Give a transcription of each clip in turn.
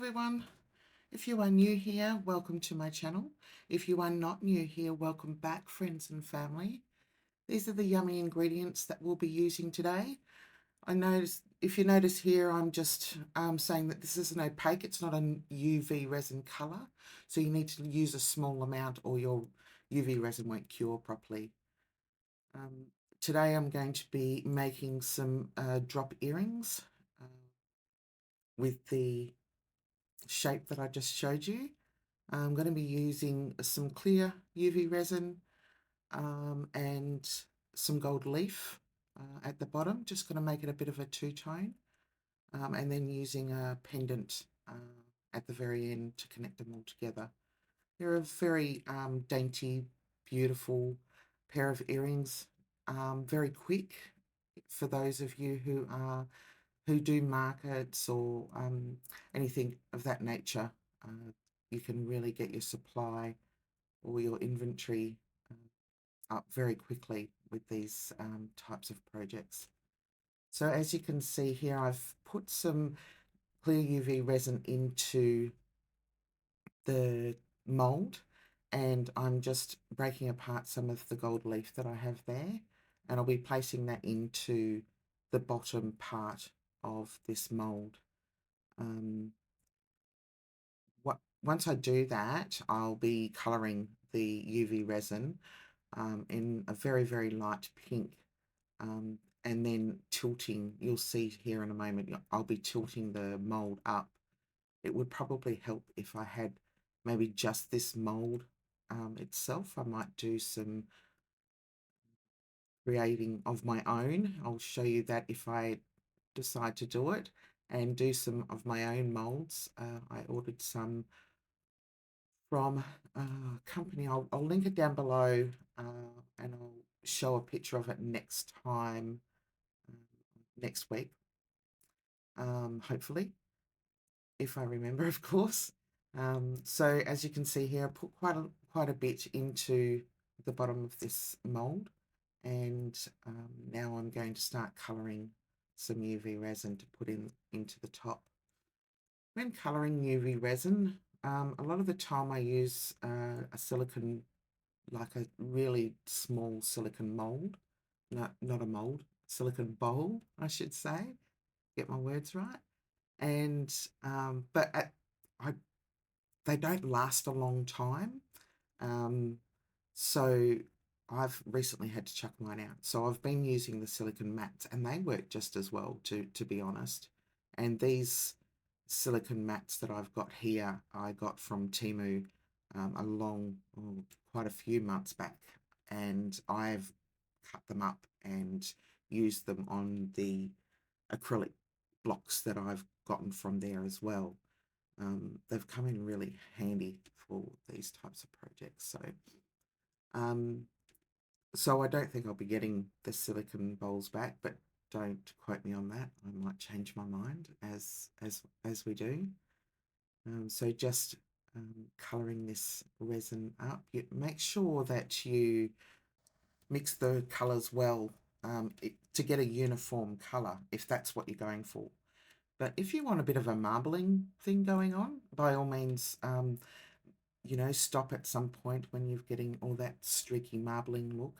everyone. If you are new here, welcome to my channel. If you are not new here, welcome back, friends and family. These are the yummy ingredients that we'll be using today. If you notice here, I'm just saying that this is an opaque, it's not a UV resin colour. So you need to use a small amount or your UV resin won't cure properly. Today I'm going to be making some drop earrings with the shape that I just showed you. I'm going to be using some clear UV resin and some gold leaf at the bottom, just going to make it a bit of a two-tone, and then using a pendant at the very end to connect them all together. They're a very dainty, beautiful pair of earrings, very quick for those of you who do markets or anything of that nature. You can really get your supply or your inventory up very quickly with these types of projects. So as you can see here, I've put some clear UV resin into the mold, and I'm just breaking apart some of the gold leaf that I have there, and I'll be placing that into the bottom part of this mold. Once I do that, I'll be colouring the UV resin in a very, very light pink, and then tilting. You'll see here in a moment, I'll be tilting the mould up. It would probably help if I had maybe just this mould itself. I might do some creating of my own. I'll show you that if I decide to do it, and do some of my own moulds. I ordered some from a company. I'll link it down below, and I'll show a picture of it next time, next week, hopefully, if I remember, of course. So as you can see here, I put quite a bit into the bottom of this mold, and now I'm going to start colouring some UV resin to put into the top. When colouring UV resin, a lot of the time I use a silicone, like a really small silicone mold, not a mold, silicone bowl, I should say, get my words right. And I they don't last a long time, so I've recently had to chuck mine out. So I've been using the silicone mats, and they work just as well, to be honest. And these silicone mats that I've got here, I got from Temu quite a few months back, and I've cut them up and used them on the acrylic blocks that I've gotten from there as well. They've come in really handy for these types of projects. Um, so I don't think I'll be getting the silicone bowls back, but don't quote me on that. I might change my mind as we do. So just colouring this resin up. Make sure that you mix the colours well to get a uniform colour, if that's what you're going for. But if you want a bit of a marbling thing going on, by all means, stop at some point when you're getting all that streaky marbling look.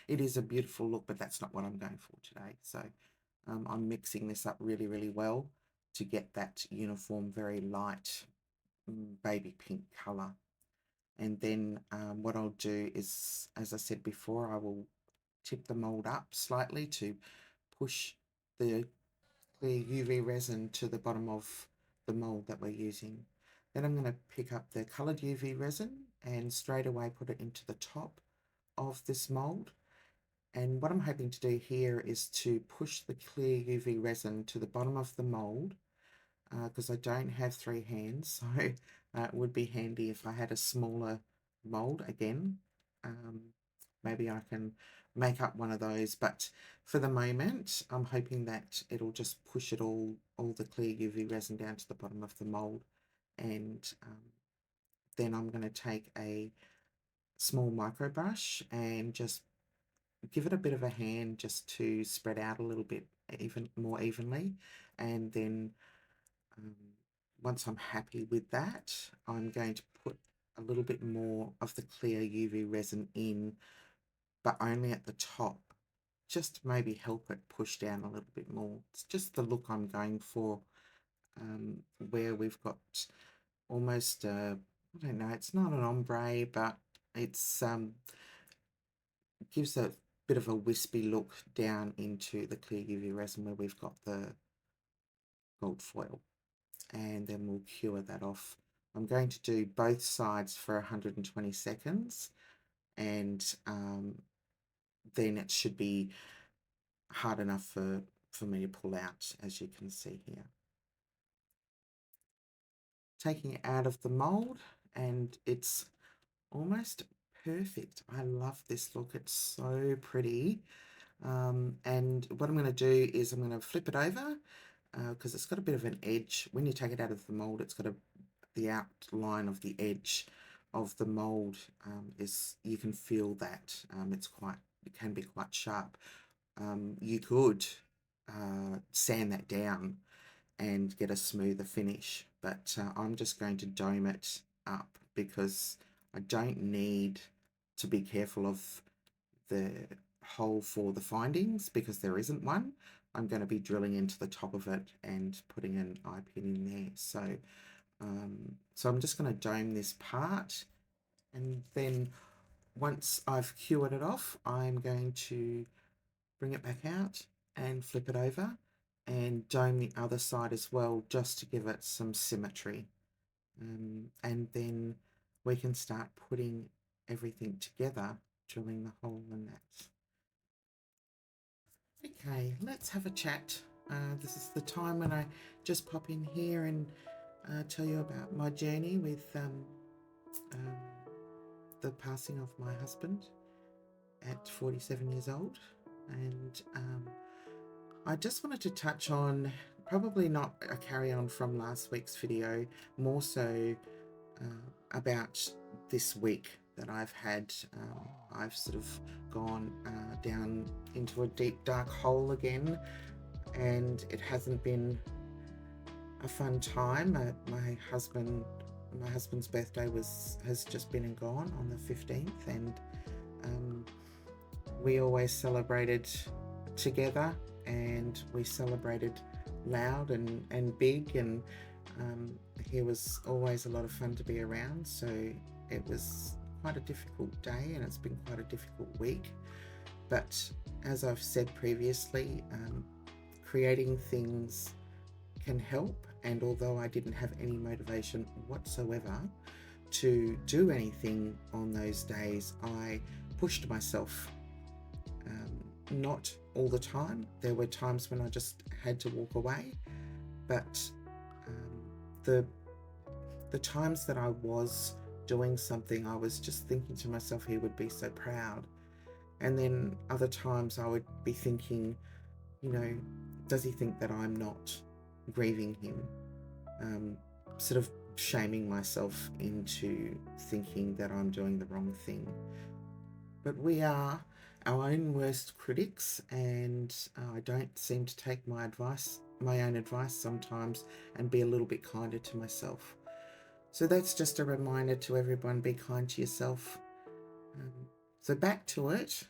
It is a beautiful look, but that's not what I'm going for today. So I'm mixing this up really, really well to get that uniform, very light baby pink colour. And then what I'll do is, as I said before, I will tip the mould up slightly to push the clear UV resin to the bottom of the mould that we're using. Then I'm going to pick up the coloured UV resin and straight away put it into the top of this mould. And what I'm hoping to do here is to push the clear UV resin to the bottom of the mould, because I don't have 3 hands, so it would be handy if I had a smaller mould again. Maybe I can make up one of those, but for the moment I'm hoping that it'll just push it all the clear UV resin down to the bottom of the mould, and then I'm going to take a small micro brush and just give it a bit of a hand just to spread out a little bit more evenly, and then once I'm happy with that, I'm going to put a little bit more of the clear UV resin in, but only at the top, just to maybe help it push down a little bit more. It's just the look I'm going for, where we've got almost I don't know, it's not an ombre, but it's gives a bit of a wispy look down into the clear UV resin where we've got the gold foil, and then we'll cure that off. I'm going to do both sides for 120 seconds, and then it should be hard enough for me to pull out, as you can see here. Taking it out of the mold, and it's almost perfect. I love this look. It's so pretty. And what I'm going to do is I'm going to flip it over because it's got a bit of an edge. When you take it out of the mold, it's got the outline of the edge of the mold is, you can feel that it can be quite sharp. You could sand that down and get a smoother finish, but I'm just going to dome it up because I don't need to be careful of the hole for the findings because there isn't one. I'm going to be drilling into the top of it and putting an eye pin in there. So I'm just going to dome this part, and then once I've cured it off, I'm going to bring it back out and flip it over and dome the other side as well, just to give it some symmetry. And then we can start putting everything together, drilling the hole in that. Okay, let's have a chat. This is the time when I just pop in here and tell you about my journey with the passing of my husband at 47 years old. And I just wanted to touch on, probably not a carry on from last week's video, more so about this week that I've had. I've sort of gone down into a deep dark hole again, and it hasn't been a fun time. My husband's birthday has just been and gone on the 15th, and we always celebrated together, and we celebrated loud and big, and he was always a lot of fun to be around. So it was quite a difficult day, and it's been quite a difficult week. But as I've said previously, creating things can help, and although I didn't have any motivation whatsoever to do anything on those days, I pushed myself. Not all the time. There were times when I just had to walk away, but the times that I was doing something, I was just thinking to myself, he would be so proud. And then other times I would be thinking, does he think that I'm not grieving him? Sort of shaming myself into thinking that I'm doing the wrong thing. But we are our own worst critics, and I don't seem to take my own advice sometimes, and be a little bit kinder to myself. So that's just a reminder to everyone, be kind to yourself. So back to it.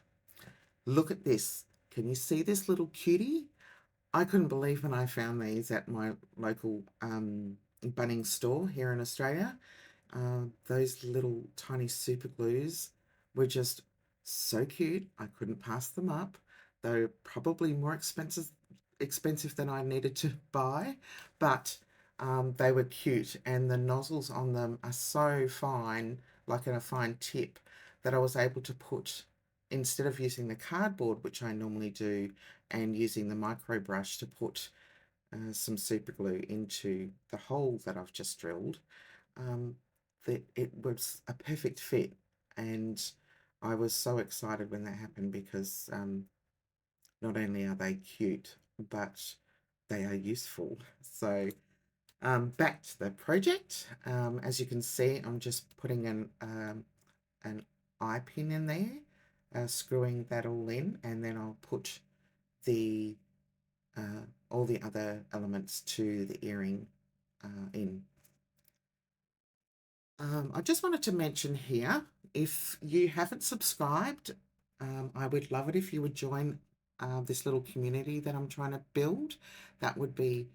Look at this. Can you see this little cutie? I couldn't believe when I found these at my local Bunnings store here in Australia. Those little tiny super glues were just so cute. I couldn't pass them up. They're probably more expensive than I needed to buy, but they were cute, and the nozzles on them are so fine, like in a fine tip, that I was able to put, instead of using the cardboard, which I normally do, and using the micro brush to put some super glue into the hole that I've just drilled, that it was a perfect fit. And I was so excited when that happened, because not only are they cute, but they are useful. So back to the project. As you can see, I'm just putting an eye pin in there, screwing that all in, and then I'll put the all the other elements to the earring in. I just wanted to mention here, if you haven't subscribed, I would love it if you would join this little community that I'm trying to build. That would be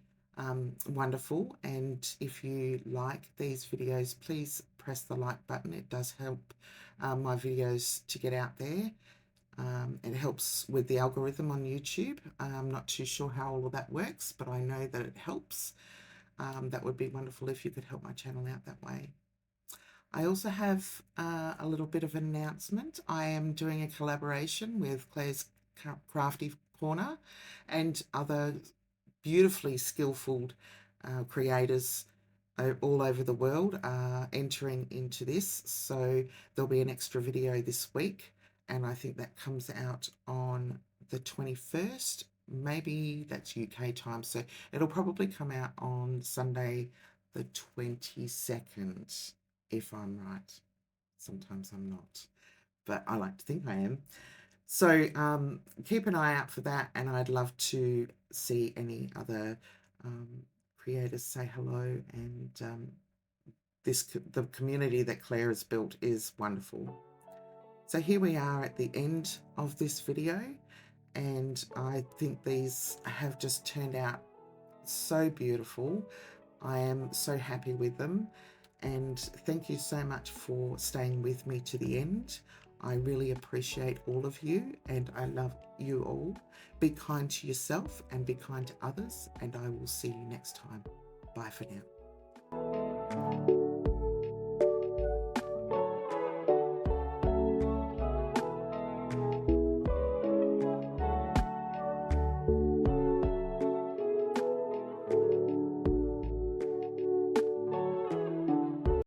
wonderful. And if you like these videos, please press the like button. It does help my videos to get out there. It helps with the algorithm on YouTube. I'm not too sure how all of that works, but I know that it helps. That would be wonderful if you could help my channel out that way. I also have a little bit of an announcement. I am doing a collaboration with Claire's Crafty Corner and other beautifully skillful creators all over the world are entering into this. So there'll be an extra video this week, and I think that comes out on the 21st. Maybe that's UK time, so it'll probably come out on Sunday the 22nd, if I'm right. Sometimes I'm not, but I like to think I am. So keep an eye out for that, and I'd love to see any other creators say hello. And the community that Claire has built is wonderful. So here we are at the end of this video, and I think these have just turned out so beautiful. I am so happy with them, and thank you so much for staying with me to the end. I really appreciate all of you, and I love you all. Be kind to yourself and be kind to others, and I will see you next time. Bye for now.